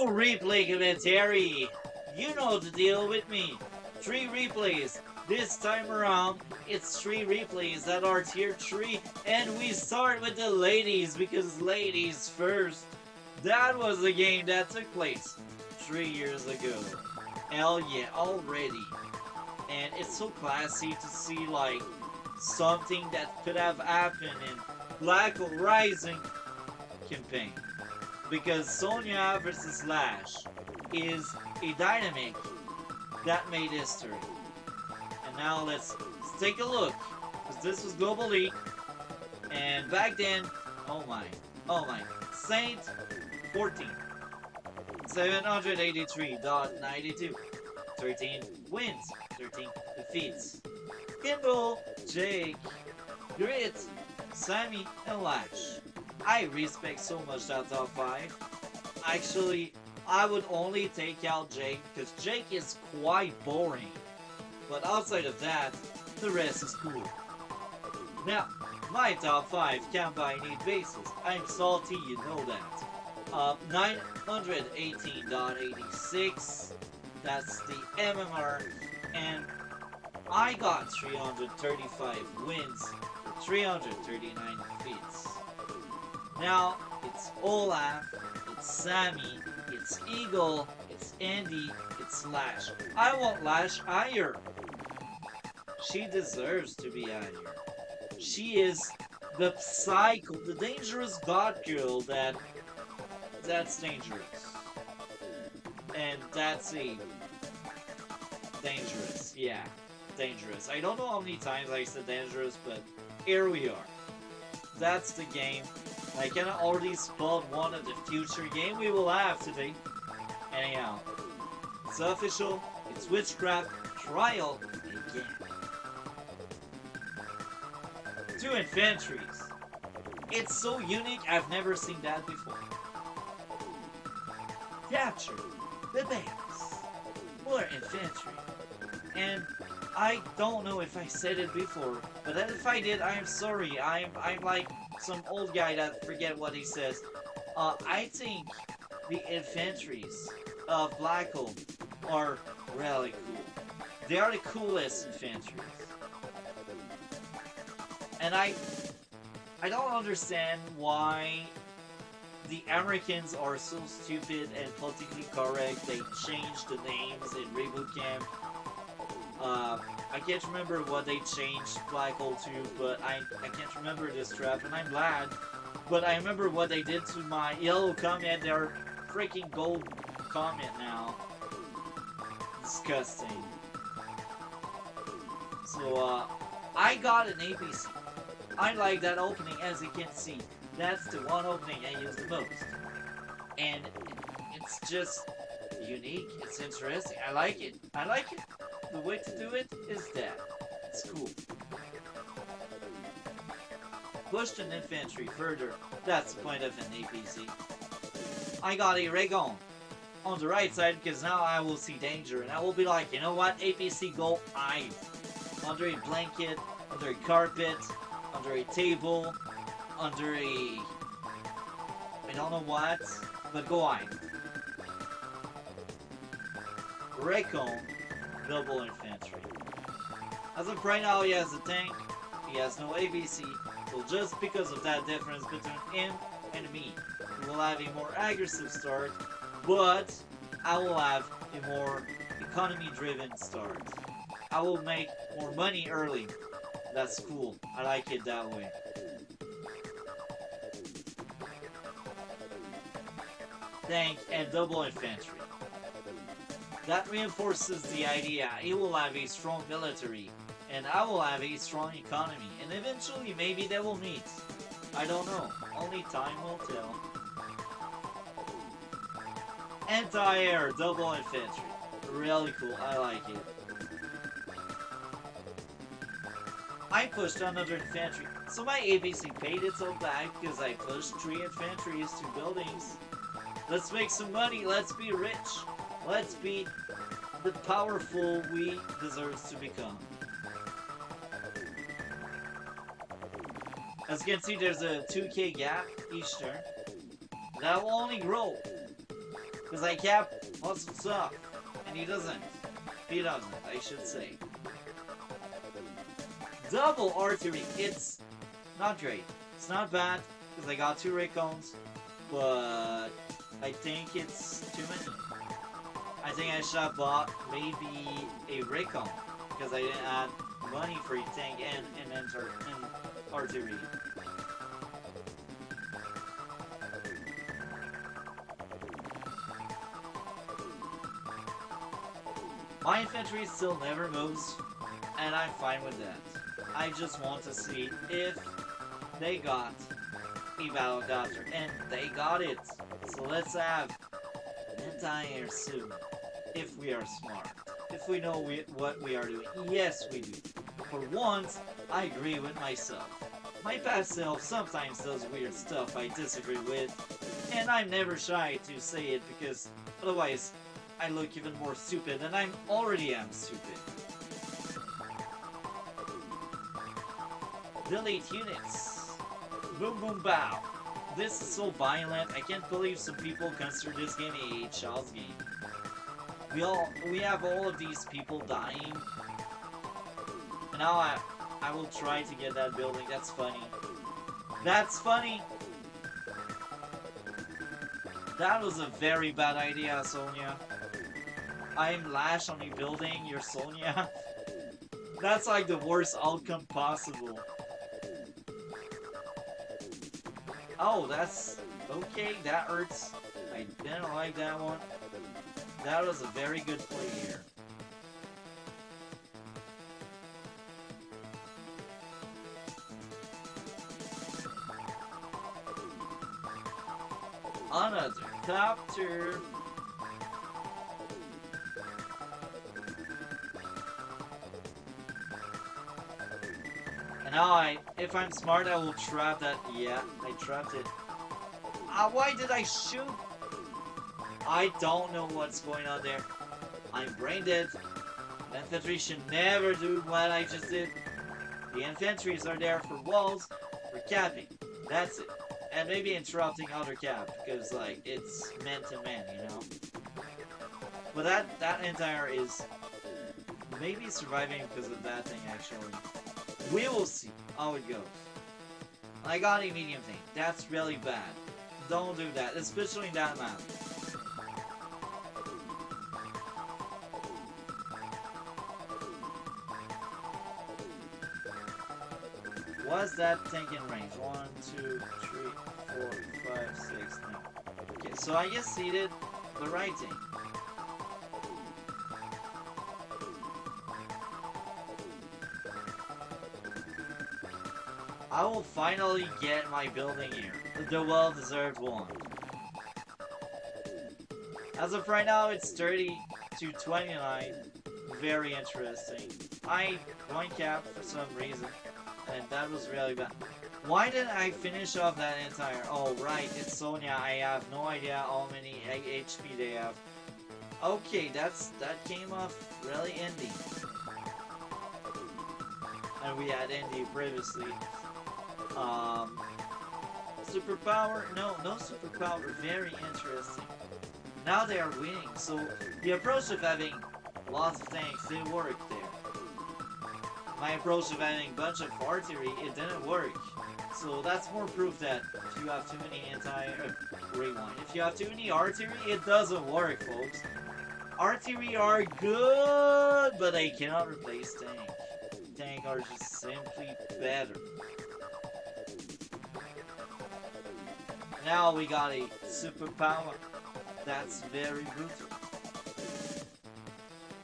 replay commentary. You know the deal with me. 3 replays. This time around, it's 3 replays that are tier 3, and we start with the ladies because ladies first. That was a game that took place 3 years ago. Hell yeah, already. And it's so classy to see like something that could have happened in Black Hole Rising campaign. Because Sonja versus Lash is a dynamic that made history. And now let's take a look. Because this was Global League. And back then, oh my, Saint 14. 783.92. 13 wins, 13 defeats. Kimball, Jake, Grit, Sami, and Lash. I respect so much that top 5. Actually, I would only take out Jake because Jake is quite boring. But outside of that, the rest is cool. Now, my top 5 count by need basis. I'm salty, you know that. 918.86. That's the MMR. And I got 335 wins for 339 defeats. Now, it's Olaf, it's Sami, it's Eagle, it's Andy, it's Lash. I want Lash higher. She deserves to be higher. She is the psycho, the dangerous god girl that's dangerous. And that's a dangerous, yeah, dangerous. I don't know how many times I said dangerous, but here we are. That's the game. I can already spot one of the future game we will have today. Anyhow, it's official. It's witchcraft trial again. 2 infantries. It's so unique. I've never seen that before. Capture the base. More infantry. And I don't know if I said it before, but if I did, I'm sorry. I'm like some old guy that forget what he says. I think the infantries of Black Hole are really cool. They are the coolest infantries. And I don't understand why the Americans are so stupid and politically correct. They changed the names in Reboot Camp. I can't remember what they changed Black Hole to, but I can't remember this trap, and I'm glad. But I remember what they did to my yellow comment. They're freaking gold comment now. Disgusting. So, I got an ABC. I like that opening, as you can see. That's the one opening I use the most. And it's just unique. It's interesting. I like it. I like it. The way to do it is that. It's cool. Push an infantry further. That's the point of an APC. I got a Regon on the right side because now I will see danger. And I will be like, you know what? APC go hide. Under a blanket, under a carpet, under a table, under a... I don't know what, but go hide. Recon, double infantry. As of right now, he has a tank, he has no ABC, so just because of that difference between him and me, he will have a more aggressive start, but I will have a more economy-driven start. I will make more money early. That's cool. I like it that way. Tank and double infantry. That reinforces the idea he will have a strong military and I will have a strong economy, and eventually maybe they will meet. I don't know. Only time will tell. Anti-air double infantry. Really cool. I like it. I pushed another infantry, so my ABC paid itself back because I pushed 3 infantries to buildings. Let's make some money. Let's be rich. Let's be the powerful we deserve to become. As you can see, there's a 2k gap each turn. That will only grow. Because I Cap wants stuff, and he doesn't. He doesn't, I should say. Double artery, it's not great. It's not bad, because I got 2 ray cones, but I think it's too many. I think I should have bought maybe a ray cone, because I didn't add money for a tank and an artery. My infantry still never moves, and I'm fine with that. I just want to see if they got a battle doctor, and they got it. So let's have an entire soon, if we are smart. If we know what we are doing. Yes, we do. For once, I agree with myself. My past self sometimes does weird stuff I disagree with, and I'm never shy to say it because otherwise I look even more stupid than I already am stupid. Delete units. Boom boom bow. This is so violent, I can't believe some people consider this game a child's game. We have all of these people dying. And now I will try to get that building. That's funny. That's funny! That was a very bad idea, Sonja. I'm Lash on a building, you're Sonja. That's like the worst outcome possible. Oh, that's... okay, that hurts. I didn't like that one. That was a very good play here. Another copter. And now if I'm smart, I will trap that. Yeah, I trapped it. Why did I shoot? I don't know what's going on there. I'm brain dead. The infantry should never do what I just did. The infantries are there for walls, for capping. That's it. And maybe interrupting other cap, because like it's man to man, you know. But that entire is maybe surviving because of that thing actually. We will see how it goes. I got a medium thing. That's really bad. Don't do that, especially in that map. Was that tank in range? 1, 2, 3, 4, 5, 6, 9. Okay, so I guess he did the right thing. I will finally get my building here. The well-deserved one. As of right now, it's 30 to 29. Very interesting. I joined cap for some reason. And that was really bad. Why didn't I finish off that entire... oh, right, it's Sonja. I have no idea how many HP they have. Okay, that came off really indie. And we had indie previously. Superpower? No superpower. Very interesting. Now they are winning, so the approach of having lots of tanks didn't work there. My approach of having a bunch of artillery, it didn't work. So that's more proof that if you have too many rewind. If you have too many artillery, it doesn't work, folks. Artillery are good, but they cannot replace tank. Tank are just simply better. Now we got a superpower. That's very brutal.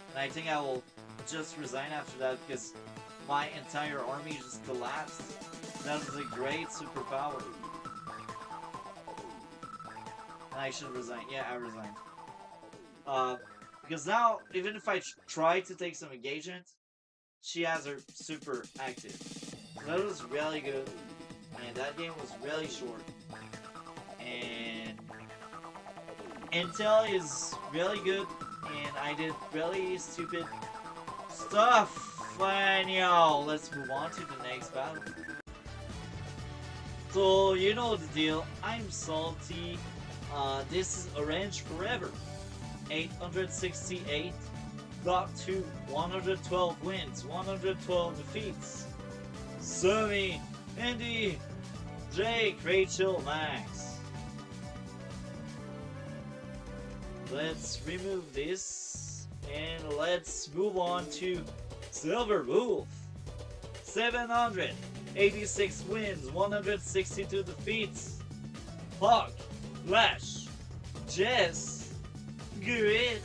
And I think I will just resign after that because my entire army just collapsed. That was a great superpower. And I should resign. Yeah, I resigned. Because now, even if I try to take some engagement, she has her super active. So that was really good. And that game was really short. And Intel is really good. And I did really stupid stuff. And yo, let's move on to the next battle. So, you know the deal. I'm salty. This is Orange Forever. 868. Block 2. 112 wins. 112 defeats. Sami, Andy, Jake, Rachel, Max. Let's remove this. And let's move on to Silver Wolf. 786 wins, 162 defeats. Hawk, Lash, Jess, Grit,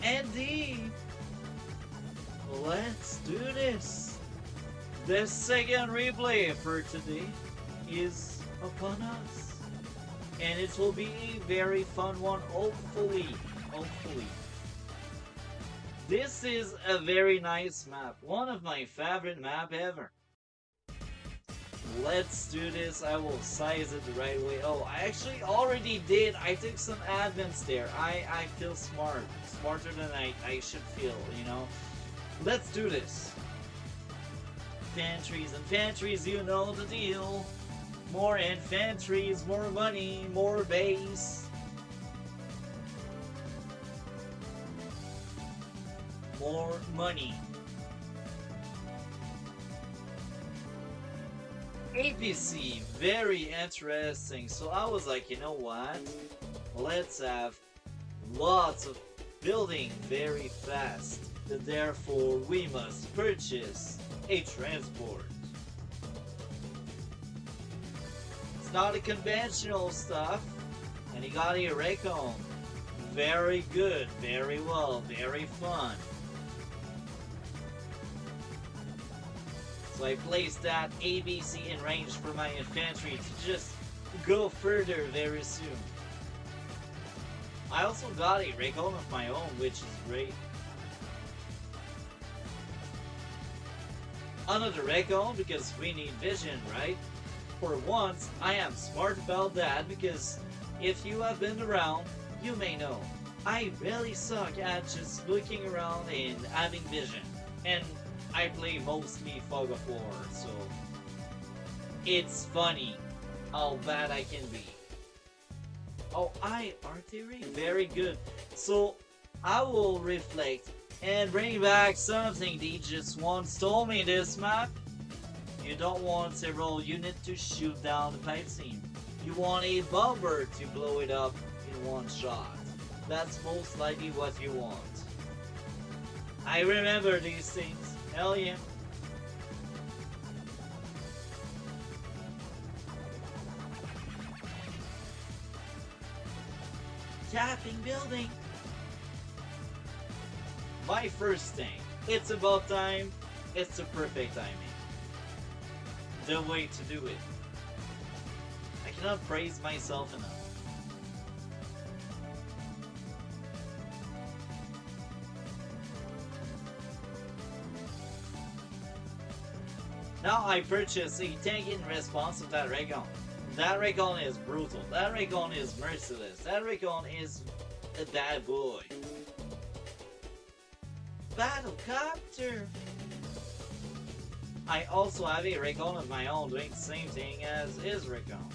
Andy. Let's do this. The second replay for today is upon us. And it will be a very fun one, hopefully. This is a very nice map. One of my favorite map ever. Let's do this. I will size it the right way. Oh, I actually already did. I took some advance there. I feel smart. Smarter than I should feel, you know. Let's do this. Infantries, you know the deal. More infantries, more money, more base. More money. APC, very interesting. So I was like, you know what? Let's have lots of building very fast. Therefore, we must purchase a transport. It's not a conventional stuff. And he got a Recon. Very good, very well, very fun. So I placed that ABC in range for my infantry to just go further very soon. I also got a Recon of my own, which is great. Another Recon because we need vision, right? For once, I am smart about that because if you have been around, you may know. I really suck at just looking around and having vision. And I play mostly Fog of War, so it's funny how bad I can be. Oh, artillery, very good. So I will reflect and bring back something they just once told me this map. You don't want several units to shoot down the pipe seam. You want a bomber to blow it up in one shot. That's most likely what you want. I remember these things. Hell yeah. Tapping building. My first thing. It's about time. It's the perfect timing. The way to do it. I cannot praise myself enough. Now I purchased a tank in response to that Recon. That Recon is brutal. That Recon is merciless. That Recon is a bad boy. Battlecopter! I also have a Recon of my own doing the same thing as his Recon.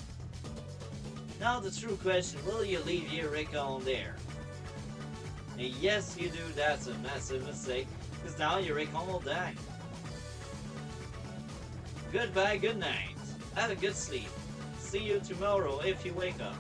Now the true question, will you leave your Recon there? And yes you do, that's a massive mistake, because now your Recon will die. Goodbye, good night. Have a good sleep. See you tomorrow if you wake up.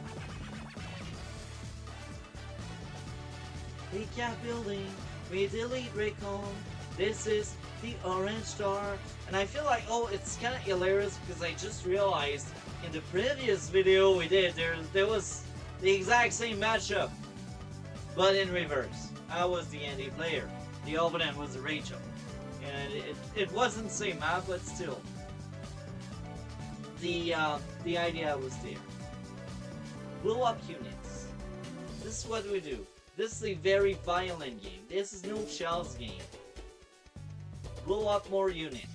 Recap building. We delete Recon. This is the orange star. And I feel like, oh, it's kind of hilarious because I just realized in the previous video we did, there was the exact same matchup. But in reverse. I was the Andy player. The opponent was Rachel. And it wasn't the same map, but still. The idea was there. Blow up units. This is what we do. This is a very violent game. This is no Chelsea game. Blow up more units.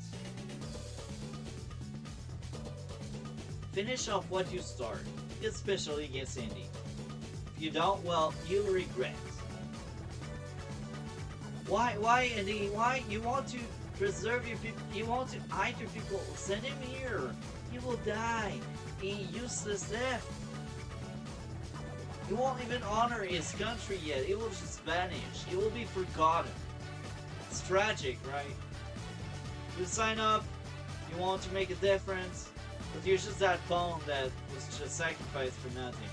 Finish off what you start, especially against Indy. If you don't, well, you'll regret. Why, Indy? Why? You want to preserve your people? You want to hide your people? Send him here. He will die a useless death. He won't even honor his country yet. It will just vanish. It will be forgotten. It's tragic, right? You sign up, you want to make a difference, but you're just that pawn that was just sacrificed for nothing.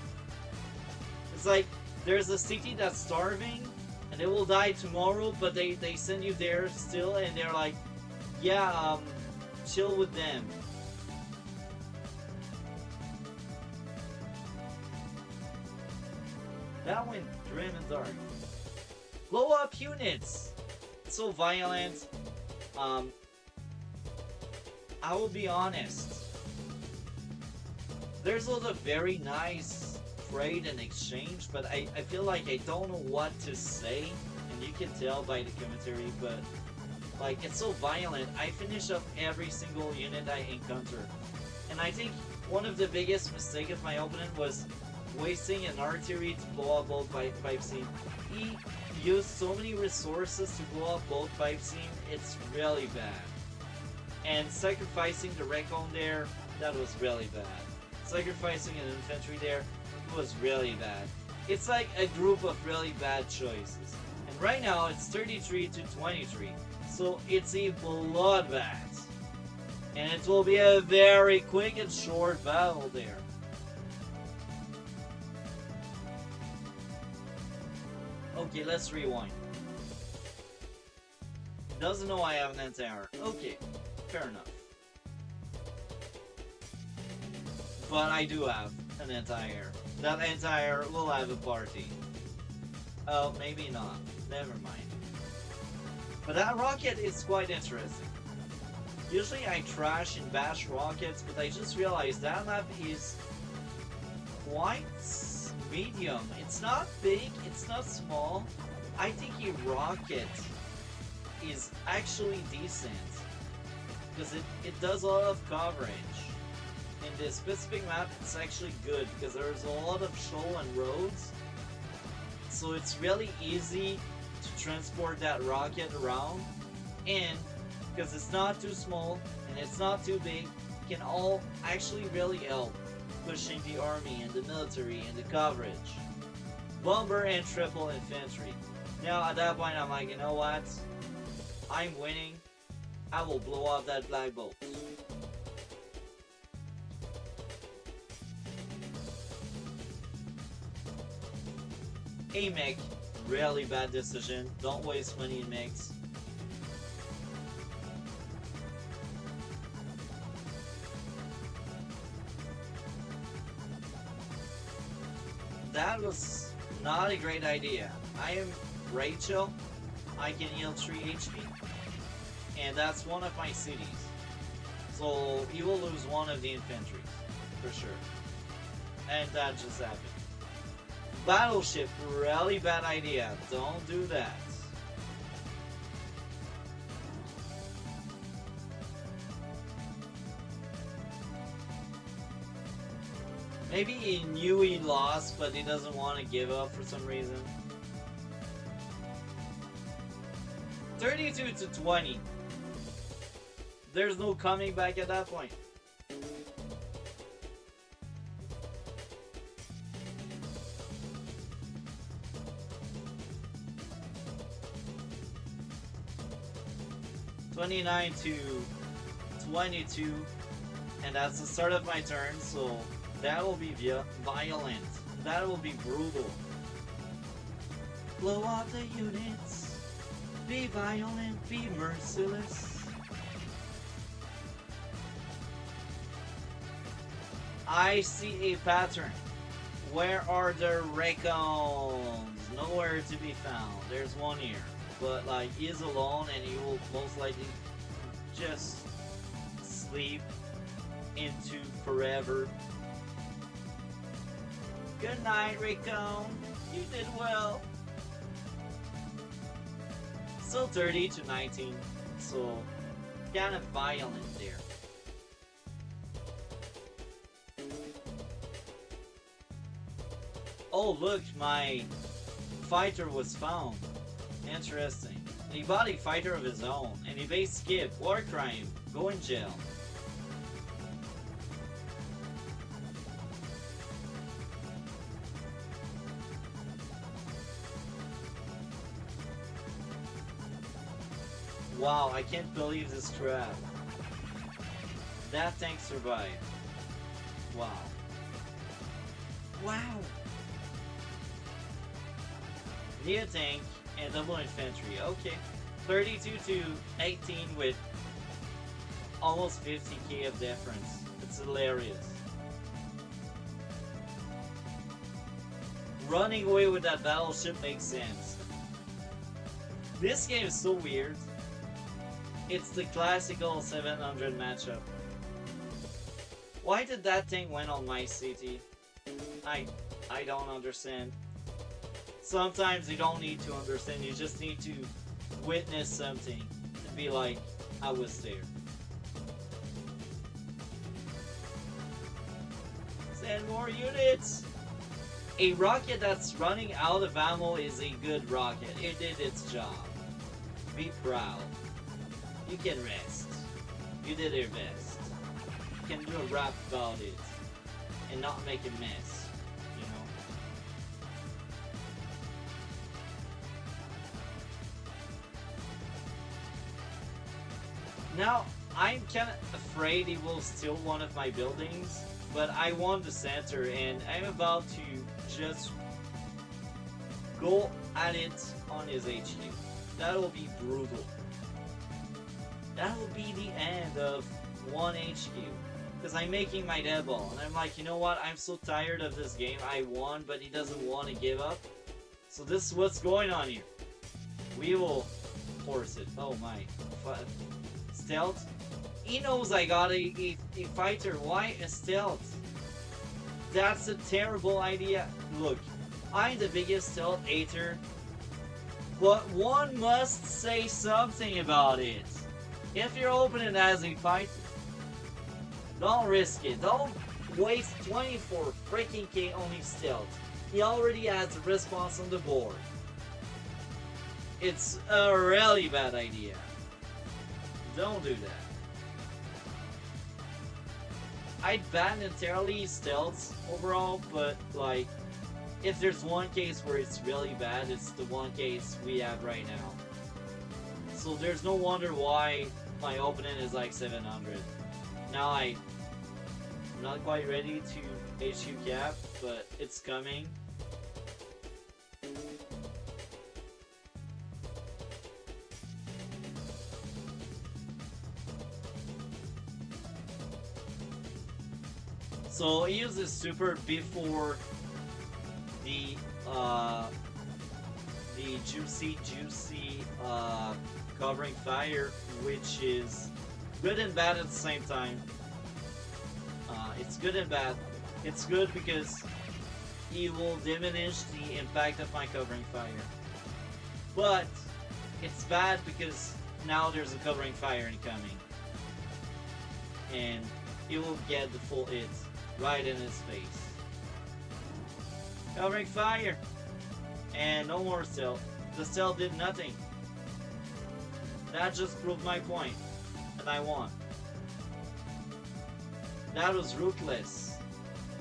It's like, there's a city that's starving, and they will die tomorrow, but they send you there still, and they're like, yeah, chill with them. That went grim and dark. Blow up units! It's so violent. I will be honest. There's also very nice trade and exchange, but I feel like I don't know what to say, and you can tell by the commentary, but like, it's so violent. I finish up every single unit I encounter. And I think one of the biggest mistakes of my opponent was wasting an artillery to blow up both pipe seam. He used so many resources to blow up both pipe seam, it's really bad. And sacrificing the recon there, that was really bad. Sacrificing an infantry there was really bad. It's like a group of really bad choices. And right now it's 33 to 23. So it's a bloodbath. And it will be a very quick and short battle there. Okay, let's rewind. Doesn't know I have an anti-air. Okay, fair enough. But I do have an anti-air. That anti-air will have a party. Oh, maybe not. Never mind. But that rocket is quite interesting. Usually I trash and bash rockets, but I just realized that map is quite medium. It's not big, it's not small. I think a rocket is actually decent because it does a lot of coverage. In this specific map, it's actually good because there's a lot of shoal and roads, so it's really easy to transport that rocket around, and because it's not too small and it's not too big, it can all actually really help pushing the army and the military and the coverage. Bomber and triple infantry. Now at that point I'm like, you know what? I'm winning. I will blow up that black bolt. A mech, really bad decision. Don't waste money in mechs. That was not a great idea. I am Rachel. I can heal 3 HP. And that's one of my cities. So he will lose one of the infantry. For sure. And that just happened. Battleship, really bad idea. Don't do that. Maybe he knew he lost, but he doesn't want to give up for some reason. 32 to 20. There's no coming back at that point. $29 to 22, and that's the start of my turn, so that will be violent. That will be brutal. Blow up the units. Be violent, be merciless. I see a pattern. Where are the recons? Nowhere to be found. There's one here. But like, he is alone and he will most likely just sleep into forever. Good night, Recon. You did well. Still 30 to 19, so kind of violent there. Oh look, my fighter was found. Interesting. And he bought a fighter of his own, and he based skip, war crime, go in jail. Wow, I can't believe this trap. That tank survived. Wow. Wow! Need a tank and double infantry. Okay. 32 to 18 with almost 50k of difference. It's hilarious. Running away with that battleship makes sense. This game is so weird. It's the classical 700 matchup. Why did that thing went on my city? I don't understand. Sometimes you don't need to understand, you just need to witness something and be like, I was there. Send more units! A rocket that's running out of ammo is a good rocket. It did its job. Be proud. You can rest. You did your best. You can do a rap about it and not make a mess, you know? Now, I'm kinda afraid he will steal one of my buildings, but I won the center and I'm about to just go at it on his HQ. That'll be brutal. That will be the end of one HQ. Because I'm making my dead ball. And I'm like, you know what? I'm so tired of this game. I won, but he doesn't want to give up. So this is what's going on here. We will force it. Oh my. Stealth? He knows I got a fighter. Why a stealth? That's a terrible idea. Look, I'm the biggest stealth hater. But one must say something about it. If your opponent has a fighter, don't risk it. Don't waste 24 freaking K on his stealth. He already has a response on the board. It's a really bad idea. Don't do that. I'd ban entirely stealths overall, but like, if there's one case where it's really bad, it's the one case we have right now. So there's no wonder why my opponent is like 700. Now I'm not quite ready to HQ cap, but it's coming. So he uses super before the juicy covering fire, which is good and bad at the same time. It's good and bad. It's good because it will diminish the impact of my covering fire. But it's bad because now there's a covering fire incoming. And it will get the full hit right in his face. Covering fire! And no more stealth. The stealth did nothing. That just proved my point. And I won. That was ruthless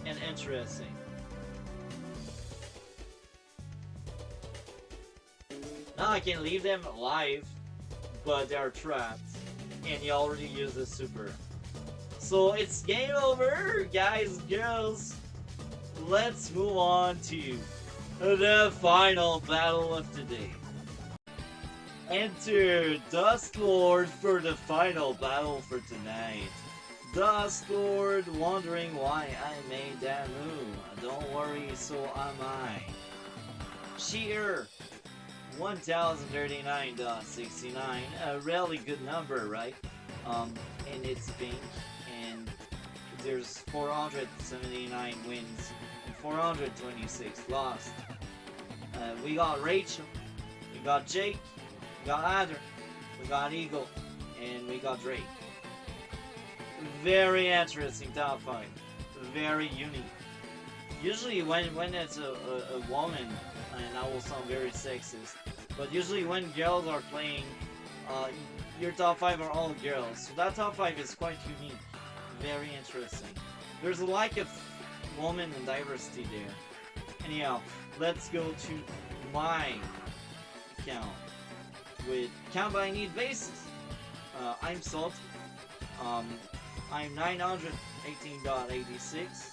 and interesting. Now I can leave them alive, but they are trapped. And he already used the super. So it's game over, guys and girls. Let's move on to the final battle of today. Enter Dust Lord for the final battle for tonight. Dust Lord wondering why I made that move. Don't worry, so am I. Cheer 1039.69, a really good number, right? And it's pink, and there's 479 wins and 426 lost. We got Rachel, we got Jake, we got Adder, we got Eagle, and we got Drake. Very interesting top 5. Very unique. Usually when it's a woman, and I will sound very sexist, but usually when girls are playing, your top 5 are all girls. So that top 5 is quite unique. Very interesting. There's a lack of woman and diversity there. Anyhow, let's go to my account with count by need basis. I'm salty. Um, I'm 918.86.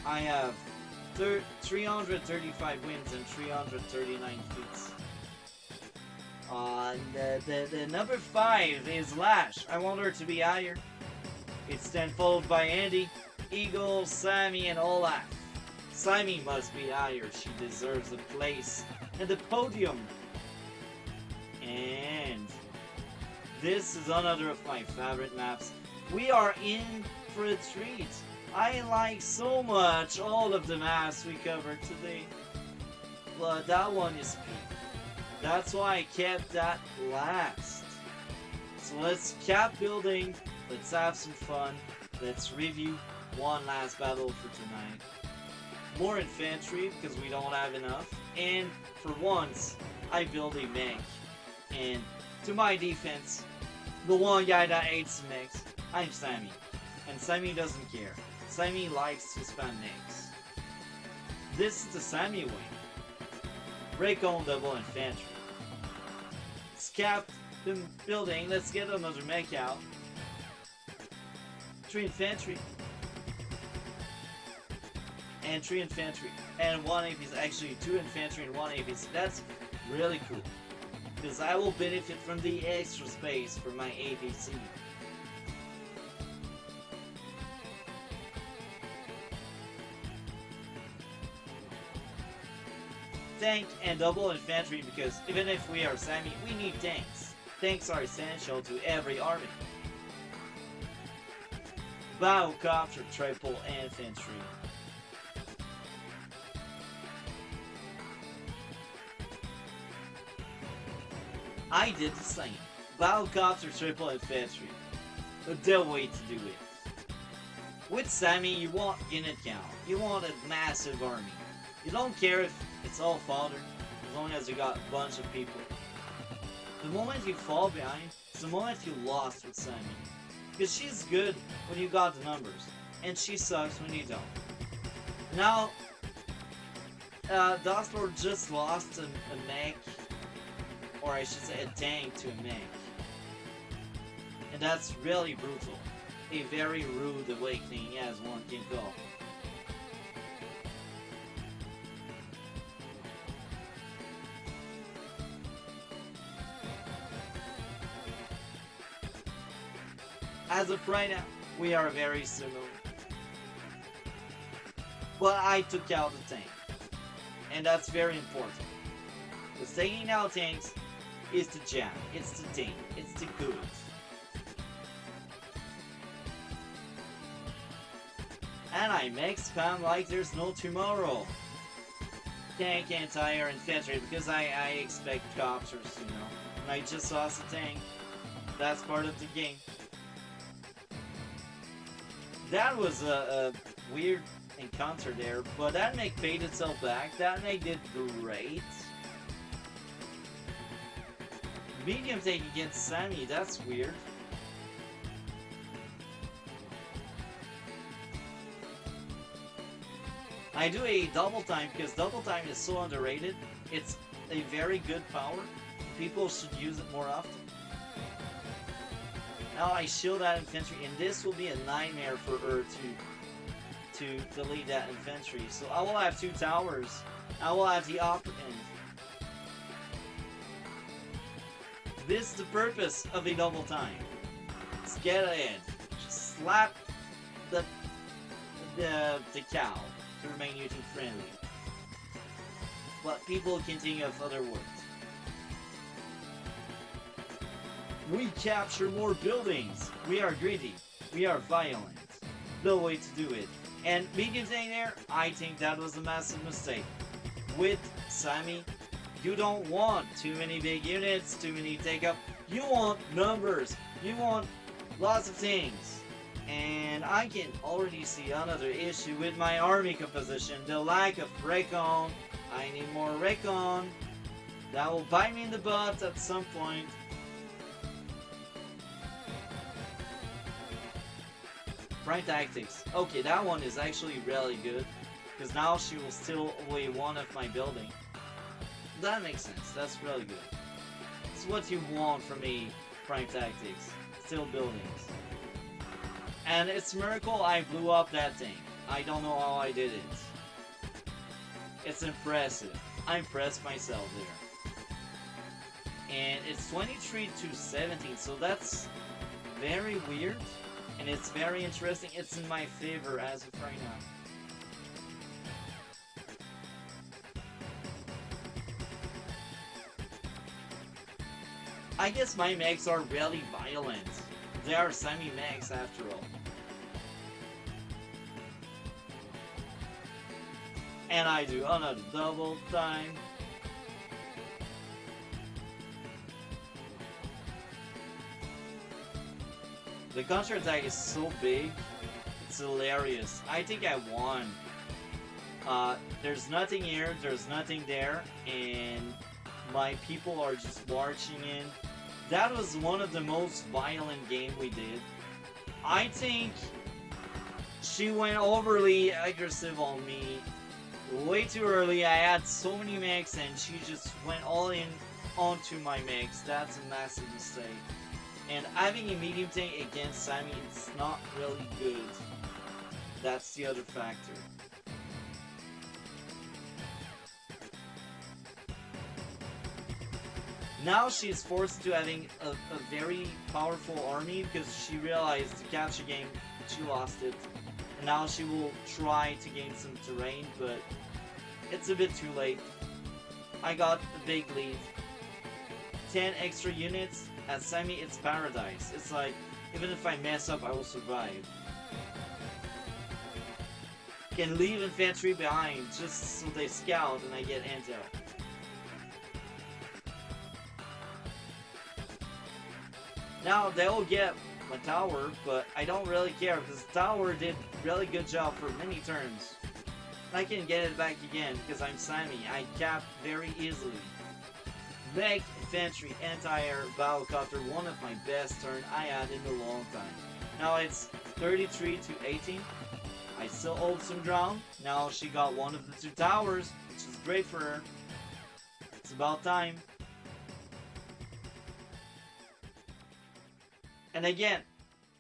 I have 335 wins and 339 defeats. The number 5 is Lash. I want her to be higher. It's then followed by Andy, Eagle, Sami, and Olaf. Sami must be higher. She deserves a place at the podium. And this is another of my favorite maps. We are in for a treat. I like so much all of the maps we covered today. But that one is peak. That's why I kept that last. So let's cap building. Let's have some fun. Let's review one last battle for tonight. More infantry because we don't have enough. And for once, I build a mech. And to my defense, the one guy that hates mechs, I'm Sami. And Sami doesn't care. Sami likes to spam mechs. This is the Sami wing. Break on double infantry. Let's cap the building. Let's get another mech out. 3 infantry. And 3 infantry. And 1 APC. Actually, 2 infantry and 1 APC. That's really cool. Because I will benefit from the extra space for my APC. Tank and double infantry because even if we are Sami, we need tanks. Tanks are essential to every army. Battlecopter triple infantry. I did the same. Battlecopter triple infantry. The way to do it. With Sami, you want unit count. You want a massive army. You don't care if it's all fodder, as long as you got a bunch of people. The moment you fall behind, it's the moment you lost with Sami. Because she's good when you got the numbers, and she sucks when you don't. Now, Dostlord just lost a mech, or I should say a tank to a mech. And that's really brutal. A very rude awakening, as one can call. As of right now, we are very similar. But I took out the tank. And that's very important. Because taking out tanks is the jam. It's the thing. It's the good. And I make spam like there's no tomorrow. Tank anti-air infantry because I expect copters, you know. And I just lost the tank. That's part of the game. That was a weird encounter there, but that make paid itself back. That make did great. Medium tank against Sami, that's weird. I do a double time because double time is so underrated. It's a very good power. People should use it more often. Now I shield that infantry, and this will be a nightmare for her to delete that infantry. So I will have 2 towers. I will have the upper end. This is the purpose of the double time. Let's get ahead. Just slap the cow to remain YouTube friendly. But people can think of other words. We capture more buildings. We are greedy. We are violent. No way to do it. And medium tank there, I think that was a massive mistake. With Sami, you don't want too many big units, too many take up. You want numbers. You want lots of things. And I can already see another issue with my army composition. The lack of recon. I need more recon. That will bite me in the butt at some point. Prime Tactics. Okay, that one is actually really good. Because now she will steal away one of my building. That makes sense. That's really good. It's what you want from a Prime Tactics. Still buildings. And it's a miracle I blew up that thing. I don't know how I did it. It's impressive. I impressed myself there. And it's 23 to 17, so that's very weird. And it's very interesting. It's in my favor as of right now. I guess my mechs are really violent. They are semi-mechs after all. And I do another double time. The counter attack is so big, it's hilarious. I think I won. There's nothing here, there's nothing there, and my people are just marching in. That was one of the most violent game we did. I think she went overly aggressive on me way too early. I had so many mechs and she just went all in onto my mechs. That's a massive mistake. And having a medium tank against Sami, it's not really good. That's the other factor. Now she's forced to having a very powerful army because she realized to catch a game, she lost it. And now she will try to gain some terrain, but it's a bit too late. I got a big lead. 10 extra units. At Sami, it's paradise. It's like, even if I mess up, I will survive. Can leave infantry behind just so they scout and I get intel. Now, they'll get my tower, but I don't really care because the tower did really good job for many turns. I can get it back again because I'm Sami. I cap very easily. Mech, infantry, anti-air, battlecopter, one of my best turns I had in a long time. Now it's 33 to 18. I still hold some ground. Now she got one of the two towers, which is great for her. It's about time. And again,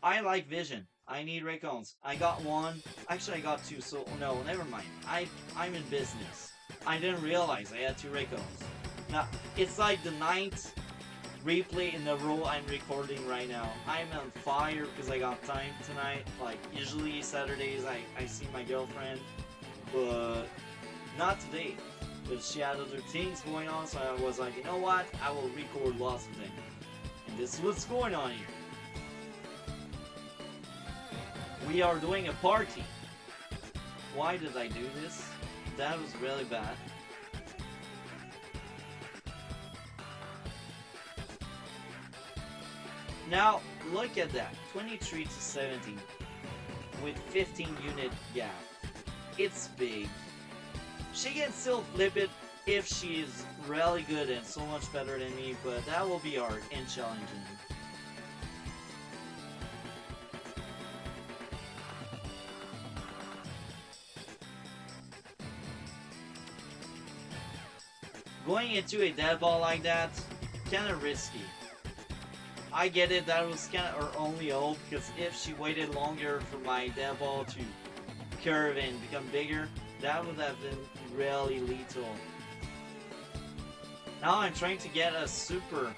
I like vision. I need recons. I got one. Actually, I got two, so no, never mind. I'm in business. I didn't realize I had two recons. Now, it's like the 9th replay in a row I'm recording right now. I'm on fire because I got time tonight. Like, usually Saturdays I see my girlfriend, but not today. Because she had other things going on, so I was like, you know what? I will record lots of things. And this is what's going on here. We are doing a party. Why did I do this? That was really bad. Now, look at that. 23 to 17 with 15 unit gap. It's big. She can still flip it if she's really good and so much better than me, but that will be hard and challenging. Going into a dead ball like that, kinda risky. I get it, that was kinda her only hope, because if she waited longer for my dead ball to curve and become bigger, that would have been really lethal. Now I'm trying to get a super.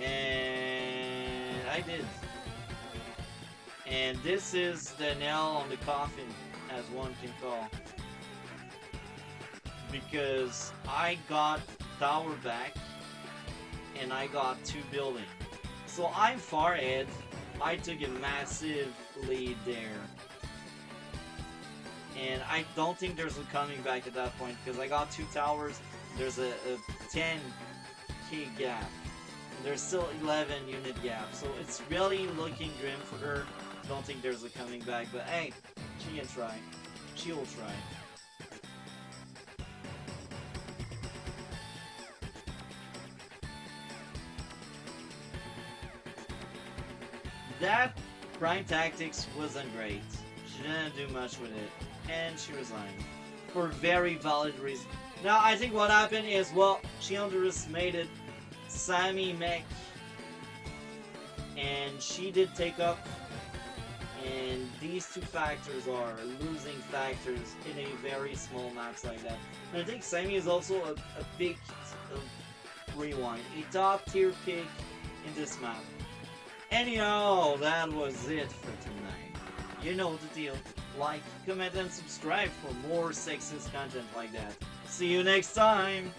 And I did. And this is the nail on the coffin, as one can call. Because I got tower back and I got 2 buildings. So I'm far ahead. I took a massive lead there. And I don't think there's a coming back at that point because I got 2 towers. There's a 10k gap. And there's still 11 unit gap. So it's really looking grim for her. Don't think there's a coming back, but hey, she can try. She will try. That Prime Tactics wasn't great. She didn't do much with it, and she resigned. for very valid reason. Now, I think what happened is, well, she underestimated Sami mech, and she did take up, and these two factors are losing factors in a very small maps like that. And I think Sami is also a big rewind, a top tier pick in this map. Anyhow, that was it for tonight. You know the deal. Like, comment, and subscribe for more sexist content like that. See you next time!